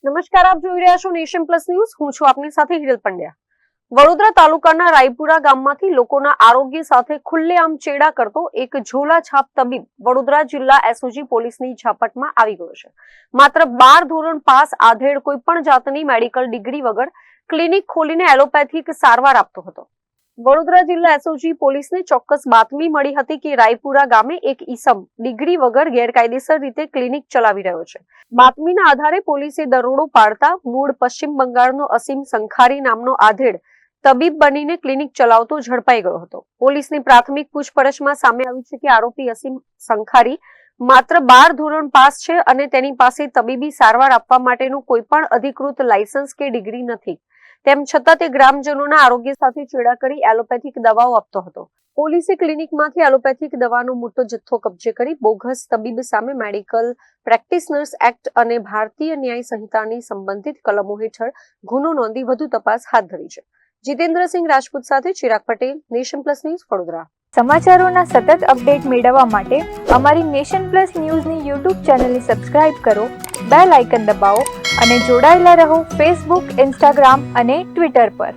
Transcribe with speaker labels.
Speaker 1: નમસ્કાર, આપ જોઈ રહ્યા છો નેશન પ્લસ ન્યૂઝ. હું છું આપની સાથે હિરલ પંડ્યા. વડોદરા તાલુકાના રાયપુરા ગામમાંથી લોકોના આરોગ્ય સાથે ખુલ્લેઆમ ચેડા કરતો એક ઝોલા છાપ તબીબ વડોદરા જિલ્લા એસઓજી પોલીસની ઝાપટમાં આવી ગયો છે. માત્ર 12 ધોરણ પાસ આધેડ કોઈ પણ જાતની મેડિકલ ડિગ્રી વગર ક્લિનિક ખોલીને એલોપેથિક સારવાર આપતો હતો. વડોદરા જિલ્લા એસઓજી પોલીસને ચોક્કસ બાતમી મળી હતી કે રાયપુરા ગામે એક ઈસમ ડિગ્રી વગર ગેરકાયદેસર રીતે ક્લિનિક ચલાવી રહ્યો છે. બાતમીના આધારે પોલીસે દરોડો પાડતા મૂળ પશ્ચિમ બંગાળનો અસીમ સંખારી નામનો આધેડ તબીબ બનીને ક્લિનિક ચલાવતો ઝડપાઈ ગયો હતો. પોલીસની પ્રાથમિક પૂછપરછમાં સામે આવ્યું છે કે આરોપી અસીમ સંખારી માત્ર 12 ધોરણ પાસ છે અને તેની પાસે તબીબી સારવાર આપવા માટેનું કોઈ પણ અધિકૃત લાયસન્સ કે ડિગ્રી નથી. તેમ છતાં તે ગ્રામજનોના આરોગ્ય સાથે ચેડા કરી એલોપેથિક દવાઓ આપતો હતો. પોલીસે ક્લિનિકમાંથી એલોપેથિક દવાનો મોટો જથ્થો કબજે કરી બોગસ તબીબ સામે મેડિકલ પ્રેક્ટિશનર્સ એક્ટ અને ભારતીય ન્યાય સંહિતાની સંબંધિત કલમો હેઠળ ગુનો નોંધી વધુ તપાસ હાથ ધરી છે. જીતેન્દ્રસિંહ રાજપૂત સાથે Chirag Patel, nation plus news, Vadodara.
Speaker 2: સમાચારોના સતત અપડેટ મેળવવા માટે અમારી નેશન પ્લસ ન્યૂઝની યુટ્યુબ ચેનલને સબસ્ક્રાઇબ કરો, બેલ આઇકન દબાવો અને જોડાયેલા રહો ફેસબુક, ઇન્સ્ટાગ્રામ અને ટ્વિટર પર.